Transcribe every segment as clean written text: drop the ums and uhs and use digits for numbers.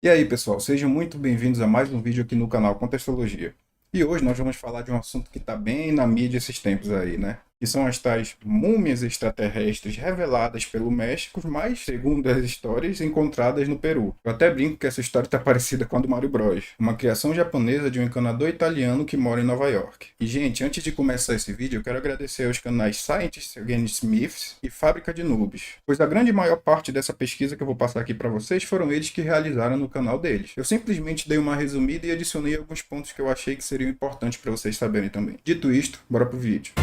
E aí, pessoal, sejam muito bem-vindos a mais um vídeo aqui no canal Contextologia. E hoje nós vamos falar de um assunto que está bem na mídia esses tempos aí, né? Que são as tais múmias extraterrestres reveladas pelo México, mas, segundo as histórias, encontradas no Peru. Eu até brinco que essa história está parecida com a do Mario Bros, uma criação japonesa de um encanador italiano que mora em Nova York. E, gente, antes de começar esse vídeo, eu quero agradecer aos canais Scientist Against Myths e Fábrica de Noobs, pois a grande maior parte dessa pesquisa que eu vou passar aqui para vocês foram eles que realizaram no canal deles. Eu simplesmente dei uma resumida e adicionei alguns pontos que eu achei que seriam importantes para vocês saberem também. Dito isto, bora pro vídeo.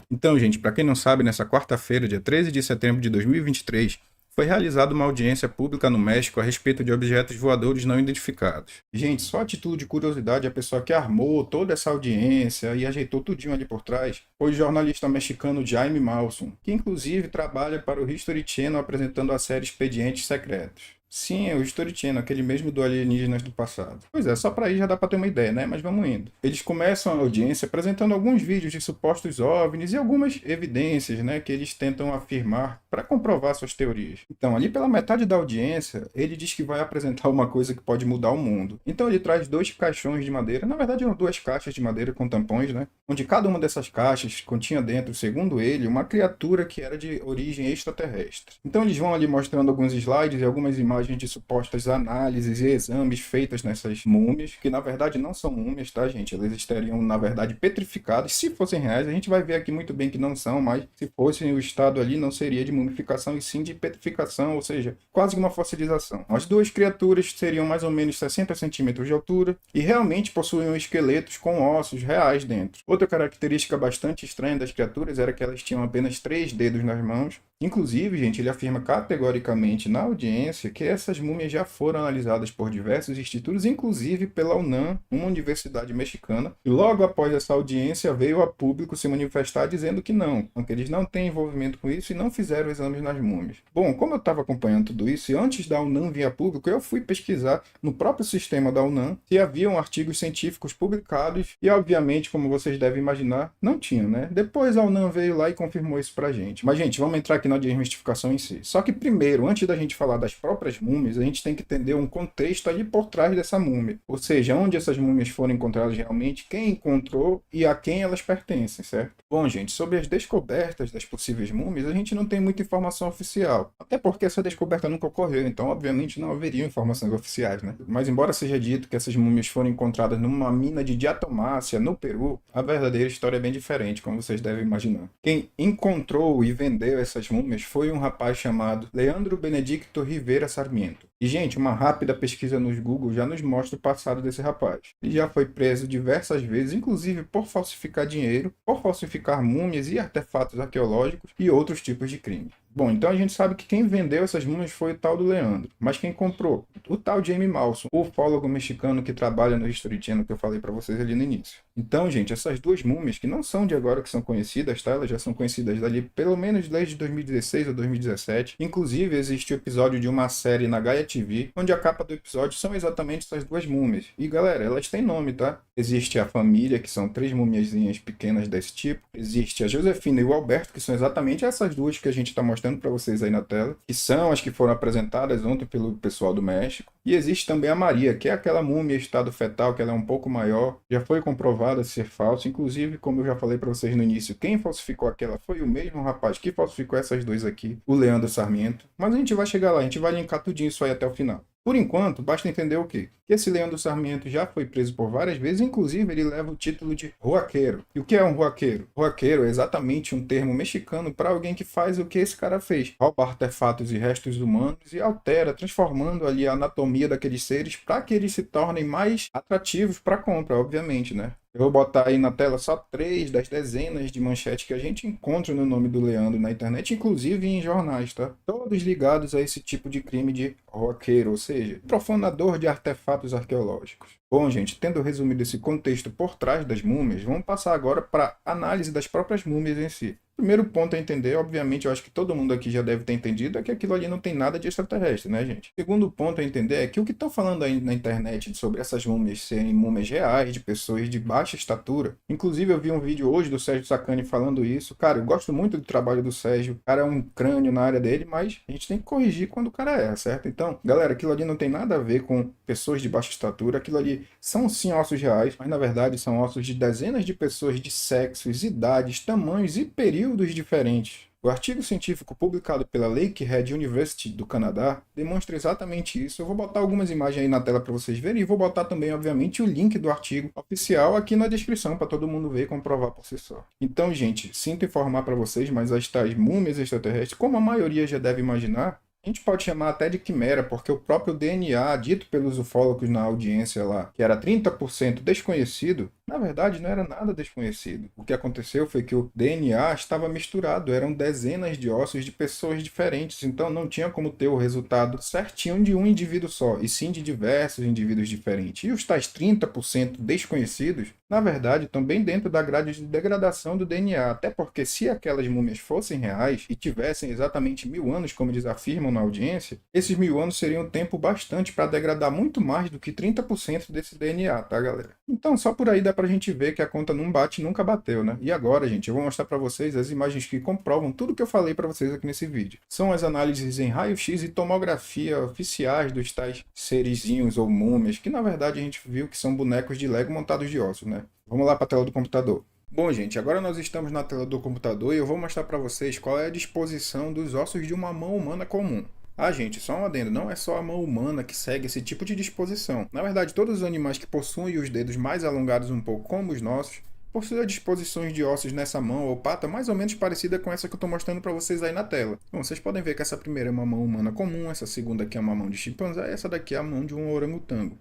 Então, gente, para quem não sabe, nessa quarta-feira, dia 13 de setembro de 2023, foi realizada uma audiência pública no México a respeito de objetos voadores não identificados. Gente, só a título de curiosidade, a pessoa que armou toda essa audiência e ajeitou tudinho ali por trás foi o jornalista mexicano Jaime Maussan, que inclusive trabalha para o History Channel apresentando a série Expedientes Secretos. Sim, é o History Channel, aquele mesmo do Alienígenas do passado. Pois é, só para aí já dá para ter uma ideia, né? Mas vamos indo. Eles começam a audiência apresentando alguns vídeos de supostos OVNIs e algumas evidências, né, que eles tentam afirmar para comprovar suas teorias. Então, ali pela metade da audiência, ele diz que vai apresentar uma coisa que pode mudar o mundo. Então, ele traz dois caixões de madeira, na verdade eram duas caixas de madeira com tampões, né? Onde cada uma dessas caixas continha dentro, segundo ele, uma criatura que era de origem extraterrestre. Então, eles vão ali mostrando alguns slides e algumas imagens de supostas análises e exames feitas nessas múmias, que na verdade não são múmias, tá, gente? Elas estariam, na verdade, petrificadas. Se fossem reais, a gente vai ver aqui muito bem que não são, mas se fossem o estado ali, não seria de mumificação, e sim de petrificação, ou seja, quase uma fossilização. As duas criaturas seriam mais ou menos 60 centímetros de altura e realmente possuíam esqueletos com ossos reais dentro. Outra característica bastante estranha das criaturas era que elas tinham apenas 3 dedos nas mãos. Inclusive, gente, ele afirma categoricamente na audiência que essas múmias já foram analisadas por diversos institutos, inclusive pela UNAM, uma universidade mexicana. E logo após essa audiência, veio a público se manifestar dizendo que não, que eles não têm envolvimento com isso e não fizeram exames nas múmias. Bom, como eu estava acompanhando tudo isso, e antes da UNAM vir a público, eu fui pesquisar no próprio sistema da UNAM se haviam artigos científicos publicados e, obviamente, como vocês devem imaginar, não tinham, né? Depois a UNAM veio lá e confirmou isso pra gente. Mas, gente, vamos entrar aqui na desmistificação em si. Só que primeiro, antes da gente falar das próprias múmias, a gente tem que entender um contexto ali por trás dessa múmia. Ou seja, onde essas múmias foram encontradas realmente, quem encontrou e a quem elas pertencem, certo? Bom, gente, sobre as descobertas das possíveis múmias, a gente não tem muita informação oficial. Até porque essa descoberta nunca ocorreu, então obviamente não haveria informações oficiais, né? Mas embora seja dito que essas múmias foram encontradas numa mina de diatomácea, no Peru, a verdadeira história é bem diferente, como vocês devem imaginar. Quem encontrou e vendeu essas múmias foi um rapaz chamado Leandro Benedicto Rivera Sarmiento. E, gente, uma rápida pesquisa nos Google já nos mostra o passado desse rapaz. Ele já foi preso diversas vezes, inclusive por falsificar dinheiro, por falsificar múmias e artefatos arqueológicos e outros tipos de crime. Bom, então a gente sabe que quem vendeu essas múmias foi o tal do Leandro. Mas quem comprou? O tal Jaime Maussan, o ufólogo mexicano que trabalha no History Channel que eu falei para vocês ali no início. Então, gente, essas duas múmias, que não são de agora que são conhecidas, tá? Elas já são conhecidas dali pelo menos desde 2016 ou 2017. Inclusive, existe o episódio de uma série na Gaia TV, onde a capa do episódio são exatamente essas duas múmias. E, galera, elas têm nome, tá? Existe a família, que são 3 mumiazinhas pequenas desse tipo. Existe a Josefina e o Alberto, que são exatamente essas duas que a gente está mostrando para vocês aí na tela, que são as que foram apresentadas ontem pelo pessoal do México. E existe também a Maria, que é aquela múmia em estado fetal, que ela é um pouco maior, já foi comprovada ser falsa. Inclusive, como eu já falei para vocês no início, quem falsificou aquela foi o mesmo rapaz que falsificou essas duas aqui, o Leandro Sarmiento. Mas a gente vai chegar lá, a gente vai linkar tudinho isso aí até o final. Por enquanto, basta entender o quê? Que esse Leandro Sarmiento já foi preso por várias vezes, inclusive ele leva o título de ruaqueiro. E o que é um ruaqueiro? Ruaqueiro é exatamente um termo mexicano para alguém que faz o que esse cara fez. Rouba artefatos e restos humanos e altera, transformando ali a anatomia daqueles seres para que eles se tornem mais atrativos para compra, obviamente, né? Eu vou botar aí na tela só 3 das dezenas de manchetes que a gente encontra no nome do Leandro na internet, inclusive em jornais, tá? Todos ligados a esse tipo de crime de roqueiro, ou seja, profanador de artefatos arqueológicos. Bom, gente, tendo resumido esse contexto por trás das múmias, vamos passar agora para a análise das próprias múmias em si. Primeiro ponto a entender, obviamente, eu acho que todo mundo aqui já deve ter entendido, é que aquilo ali não tem nada de extraterrestre, né, gente? Segundo ponto a entender é que o que estão falando aí na internet sobre essas múmias serem múmias reais, de pessoas de baixa estatura. Inclusive, eu vi um vídeo hoje do Sérgio Sacani falando isso. Cara, eu gosto muito do trabalho do Sérgio. O cara é um crânio na área dele, mas a gente tem que corrigir quando o cara erra, certo? Então, galera, aquilo ali não tem nada a ver com pessoas de baixa estatura. Aquilo ali são sim ossos reais, mas na verdade são ossos de dezenas de pessoas de sexos, idades, tamanhos e períodos diferentes. O artigo científico publicado pela Lakehead University do Canadá demonstra exatamente isso. Eu vou botar algumas imagens aí na tela para vocês verem e vou botar também, obviamente, o link do artigo oficial aqui na descrição para todo mundo ver e comprovar por si só. Então, gente, sinto informar para vocês, mas as tais múmias extraterrestres, como a maioria já deve imaginar, a gente pode chamar até de quimera, porque o próprio DNA, dito pelos ufólogos na audiência lá, que era 30% desconhecido, na verdade não era nada desconhecido. O que aconteceu foi que o DNA estava misturado, eram dezenas de ossos de pessoas diferentes, então não tinha como ter o resultado certinho de um indivíduo só, e sim de diversos indivíduos diferentes. E os tais 30% desconhecidos, na verdade, estão bem dentro da grade de degradação do DNA, até porque se aquelas múmias fossem reais e tivessem exatamente 1000 anos, como eles afirmam na audiência, esses 1000 anos seriam tempo bastante para degradar muito mais do que 30% desse DNA, tá, galera? Então, só por aí dá pra gente ver que a conta não bate e nunca bateu, né? E agora, gente, eu vou mostrar pra vocês as imagens que comprovam tudo que eu falei pra vocês aqui nesse vídeo. São as análises em raio-x e tomografia oficiais dos tais serizinhos ou múmias, que na verdade a gente viu que são bonecos de Lego montados de ossos, né? Vamos lá pra tela do computador. Bom, gente, agora nós estamos na tela do computador e eu vou mostrar para vocês qual é a disposição dos ossos de uma mão humana comum. Ah, gente, só um adendo, não é só a mão humana que segue esse tipo de disposição. Na verdade, todos os animais que possuem os dedos mais alongados um pouco como os nossos, possuem disposições de ossos nessa mão ou pata mais ou menos parecida com essa que eu estou mostrando para vocês aí na tela. Bom, vocês podem ver que essa primeira é uma mão humana comum, essa segunda aqui é uma mão de chimpanzé e essa daqui é a mão de um orangotango.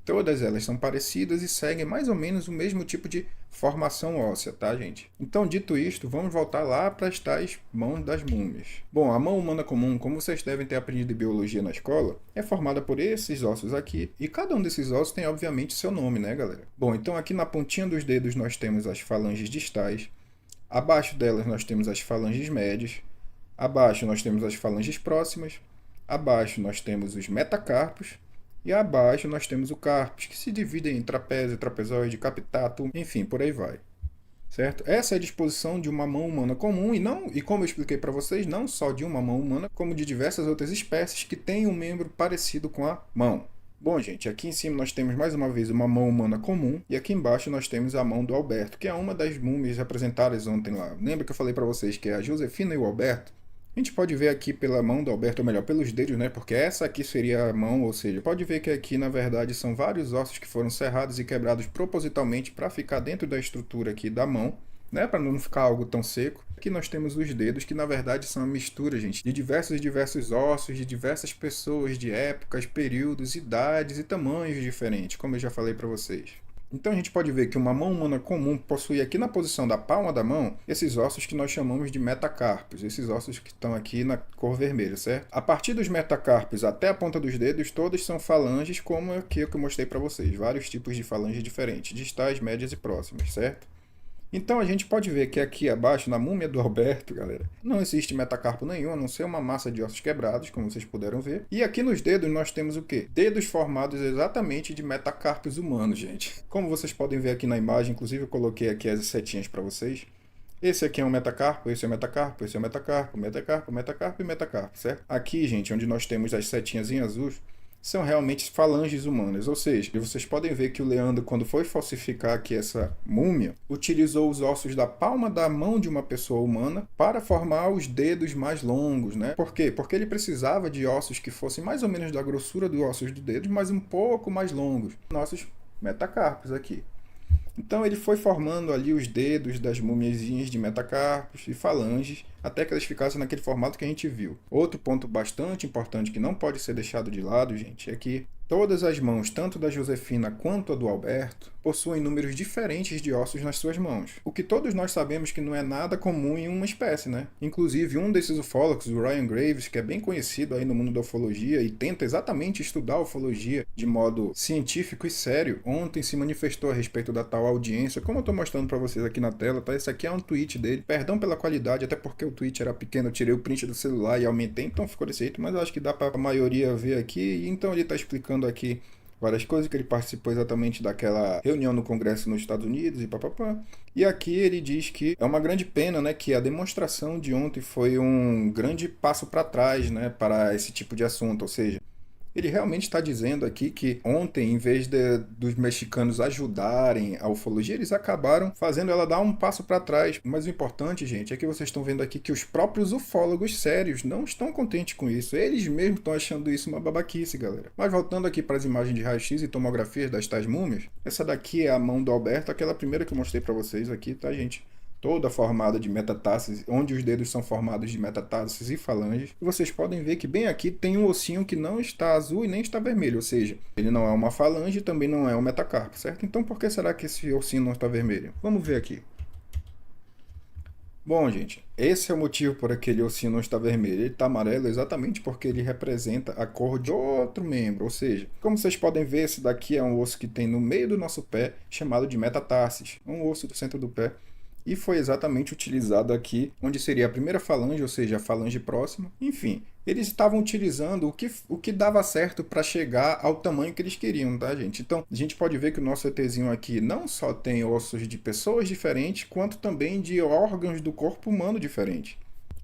Todas elas são parecidas e seguem mais ou menos o mesmo tipo de formação óssea, tá, gente? Então, dito isto, vamos voltar lá para as tais mãos das múmias. Bom, a mão humana comum, como vocês devem ter aprendido em biologia na escola, é formada por esses ossos aqui, e cada um desses ossos tem, obviamente, seu nome, né, galera? Bom, então aqui na pontinha dos dedos nós temos as falanges distais, abaixo delas nós temos as falanges médias, abaixo nós temos as falanges próximas, abaixo nós temos os metacarpos, e abaixo nós temos o carpos, que se divide em trapézio, trapezoide, capitato, enfim, por aí vai. Certo? Essa é a disposição de uma mão humana comum e como eu expliquei para vocês, não só de uma mão humana, como de diversas outras espécies que têm um membro parecido com a mão. Bom, gente, aqui em cima nós temos mais uma vez uma mão humana comum e aqui embaixo nós temos a mão do Alberto, que é uma das múmias representadas ontem lá. Lembra que eu falei para vocês que é a Josefina e o Alberto? A gente pode ver aqui pela mão do Alberto, ou melhor, pelos dedos, né? Porque essa aqui seria a mão, ou seja, pode ver que aqui na verdade são vários ossos que foram serrados e quebrados propositalmente para ficar dentro da estrutura aqui da mão, né? Para não ficar algo tão seco. Aqui nós temos os dedos, que na verdade são uma mistura, gente, de diversos ossos, de diversas pessoas, de épocas, períodos, idades e tamanhos diferentes, como eu já falei para vocês. Então a gente pode ver que uma mão humana comum possui aqui na posição da palma da mão esses ossos que nós chamamos de metacarpos, esses ossos que estão aqui na cor vermelha, certo? A partir dos metacarpos até a ponta dos dedos, todos são falanges, como aqui que eu mostrei para vocês, vários tipos de falanges diferentes, distais, médias e próximas, certo? Então a gente pode ver que aqui abaixo, na múmia do Alberto, galera, não existe metacarpo nenhum, a não ser uma massa de ossos quebrados, como vocês puderam ver. E aqui nos dedos nós temos o quê? Dedos formados exatamente de metacarpos humanos, gente. Como vocês podem ver aqui na imagem, inclusive eu coloquei aqui as setinhas para vocês. Esse aqui é um metacarpo, esse é um metacarpo, esse é um metacarpo, metacarpo, metacarpo e metacarpo, certo? Aqui, gente, onde nós temos as setinhas em azul, são realmente falanges humanas, ou seja, vocês podem ver que o Leandro, quando foi falsificar aqui essa múmia, utilizou os ossos da palma da mão de uma pessoa humana para formar os dedos mais longos, né? Por quê? Porque ele precisava de ossos que fossem mais ou menos da grossura dos ossos dos dedos, mas um pouco mais longos. Nossos metacarpos aqui. Então ele foi formando ali os dedos das mumiazinhas de metacarpos e falanges, até que elas ficassem naquele formato que a gente viu. Outro ponto bastante importante que não pode ser deixado de lado, gente, é que Todas as mãos, tanto da Josefina quanto a do Alberto, possuem números diferentes de ossos nas suas mãos, o que todos nós sabemos que não é nada comum em uma espécie, né? Inclusive, um desses ufólogos, o Ryan Graves, que é bem conhecido aí no mundo da ufologia e tenta exatamente estudar a ufologia de modo científico e sério, ontem se manifestou a respeito da tal audiência, como eu estou mostrando para vocês aqui na tela, tá? Esse aqui é um tweet dele, perdão pela qualidade, até porque o tweet era pequeno, eu tirei o print do celular e aumentei, então ficou desse jeito, mas eu acho que dá para a maioria ver aqui, e então ele está explicando aqui várias coisas, que ele participou exatamente daquela reunião no Congresso nos Estados Unidos e papapá. E aqui ele diz que é uma grande pena, né, que a demonstração de ontem foi um grande passo para trás, né, para esse tipo de assunto, ou seja, ele realmente está dizendo aqui que ontem, em vez dos mexicanos ajudarem a ufologia, eles acabaram fazendo ela dar um passo para trás. Mas o importante, gente, é que vocês estão vendo aqui que os próprios ufólogos sérios não estão contentes com isso. Eles mesmos estão achando isso uma babaquice, galera. Mas voltando aqui para as imagens de raio-x e tomografias das tais múmias, essa daqui é a mão do Alberto, aquela primeira que eu mostrei para vocês aqui, tá, gente? Toda formada de metatarsos, onde os dedos são formados de metatarsos e falanges. E vocês podem ver que bem aqui tem um ossinho que não está azul e nem está vermelho, ou seja, ele não é uma falange e também não é um metacarpo, certo? Então por que será que esse ossinho não está vermelho? Vamos ver aqui. Bom, gente, esse é o motivo por aquele ossinho não estar vermelho. Ele está amarelo exatamente porque ele representa a cor de outro membro. Ou seja, como vocês podem ver, esse daqui é um osso que tem no meio do nosso pé, chamado de metatarsis, um osso do centro do pé. E foi exatamente utilizado aqui, onde seria a primeira falange, ou seja, a falange próxima. Enfim, eles estavam utilizando o que dava certo para chegar ao tamanho que eles queriam, tá, gente? Então, a gente pode ver que o nosso ETzinho aqui não só tem ossos de pessoas diferentes, quanto também de órgãos do corpo humano diferentes.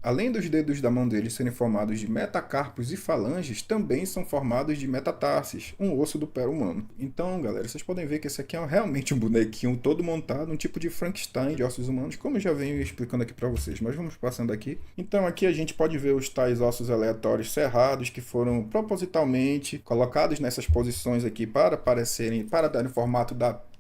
Além dos dedos da mão dele serem formados de metacarpos e falanges, também são formados de metatarsis, um osso do pé humano. Então, galera, vocês podem ver que esse aqui é realmente um bonequinho todo montado, um tipo de Frankenstein de ossos humanos, como eu já venho explicando aqui para vocês. Mas vamos passando aqui. Então, aqui a gente pode ver os tais ossos aleatórios cerrados, que foram propositalmente colocados nessas posições aqui para aparecerem, para darem formato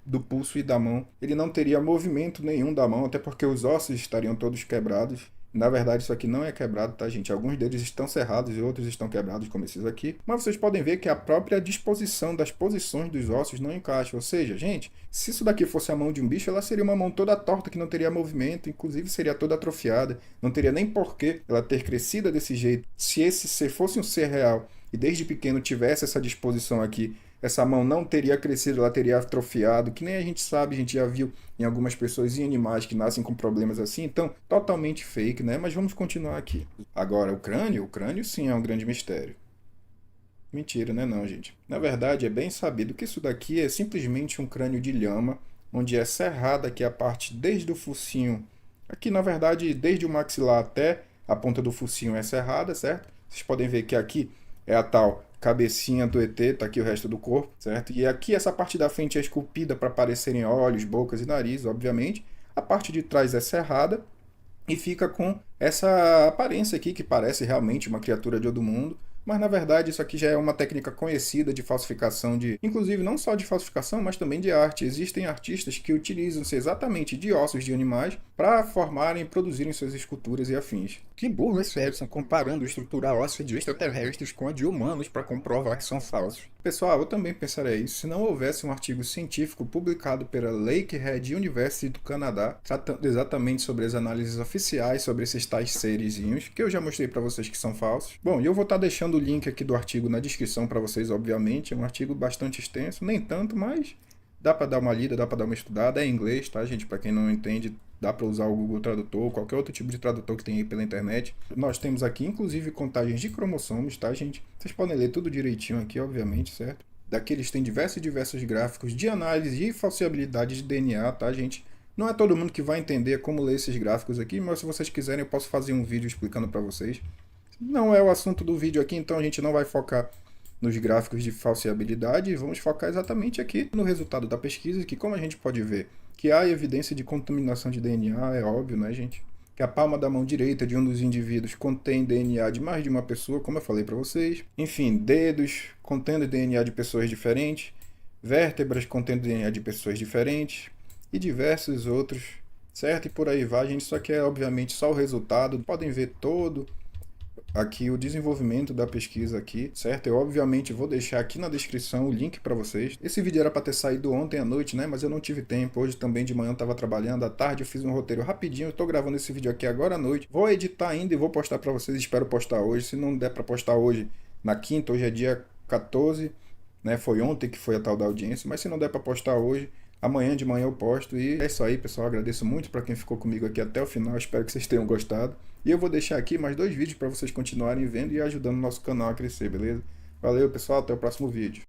do pulso e da mão. Ele não teria movimento nenhum da mão, até porque os ossos estariam todos quebrados. Na verdade, isso aqui não é quebrado, tá, gente? Alguns deles estão cerrados e outros estão quebrados, como esses aqui. Mas vocês podem ver que a própria disposição das posições dos ossos não encaixa. Ou seja, gente, se isso daqui fosse a mão de um bicho, ela seria uma mão toda torta, que não teria movimento, inclusive seria toda atrofiada. Não teria nem porquê ela ter crescido desse jeito. Se esse ser fosse um ser real e desde pequeno tivesse essa disposição aqui, essa mão não teria crescido, ela teria atrofiado, que nem a gente sabe, a gente já viu em algumas pessoas e animais que nascem com problemas assim, então totalmente fake, né? Mas vamos continuar aqui. Agora, o crânio sim é um grande mistério. Mentira, né não, gente? Na verdade, é bem sabido que isso daqui é simplesmente um crânio de lhama, onde é cerrada aqui a parte desde o focinho, aqui na verdade desde o maxilar até a ponta do focinho é cerrada, certo? Vocês podem ver que aqui é a tal cabecinha do ET, tá aqui o resto do corpo, certo? E aqui essa parte da frente é esculpida para aparecerem olhos, bocas e nariz, obviamente. A parte de trás é cerrada e fica com essa aparência aqui que parece realmente uma criatura de outro mundo. Mas na verdade isso aqui já é uma técnica conhecida de falsificação inclusive não só de falsificação, mas também de arte. Existem artistas que utilizam-se exatamente de ossos de animais para formarem e produzirem suas esculturas e afins. Que burro esse Edson comparando a estrutura óssea de extraterrestres com a de humanos para comprovar que são falsos. Pessoal, eu também pensaria isso se não houvesse um artigo científico publicado pela Lakehead University do Canadá, tratando exatamente sobre as análises oficiais sobre esses tais serezinhos, que eu já mostrei para vocês que são falsos. Bom, e eu vou estar deixando o link aqui do artigo na descrição para vocês, obviamente. É um artigo bastante extenso, nem tanto, mas dá para dar uma lida, dá para dar uma estudada. É em inglês, tá, gente? Para quem não entende, dá para usar o Google Tradutor, qualquer outro tipo de tradutor que tem aí pela internet. Nós temos aqui, inclusive, contagens de cromossomos, tá, gente? Vocês podem ler tudo direitinho aqui, obviamente, certo? Daqui eles têm diversos gráficos de análise e falsibilidade de DNA, tá, gente? Não é todo mundo que vai entender como ler esses gráficos aqui, mas se vocês quiserem eu posso fazer um vídeo explicando para vocês. Não é o assunto do vídeo aqui, então a gente não vai focar nos gráficos de falsibilidade, vamos focar exatamente aqui no resultado da pesquisa, que como a gente pode ver, que há evidência de contaminação de DNA, é óbvio, né, gente? Que a palma da mão direita de um dos indivíduos contém DNA de mais de uma pessoa, como eu falei para vocês. Enfim, dedos contendo DNA de pessoas diferentes, vértebras contendo DNA de pessoas diferentes e diversos outros, certo? E por aí vai, gente. Isso aqui é obviamente só o resultado. Podem ver todo aqui o desenvolvimento da pesquisa aqui, certo? Eu obviamente vou deixar aqui na descrição o link para vocês. Esse vídeo era para ter saído ontem à noite, né? Mas eu não tive tempo. Hoje também de manhã eu estava trabalhando, à tarde eu fiz um roteiro rapidinho. Eu tô gravando esse vídeo aqui agora à noite. Vou editar ainda e vou postar para vocês. Espero postar hoje. Se não der para postar hoje, na quinta, hoje é dia 14, né? Foi ontem que foi a tal da audiência, mas se não der para postar hoje, amanhã de manhã eu posto. E é isso aí, pessoal. Agradeço muito para quem ficou comigo aqui até o final. Espero que vocês tenham gostado. E eu vou deixar aqui mais 2 vídeos para vocês continuarem vendo e ajudando o nosso canal a crescer, beleza? Valeu, pessoal. Até o próximo vídeo.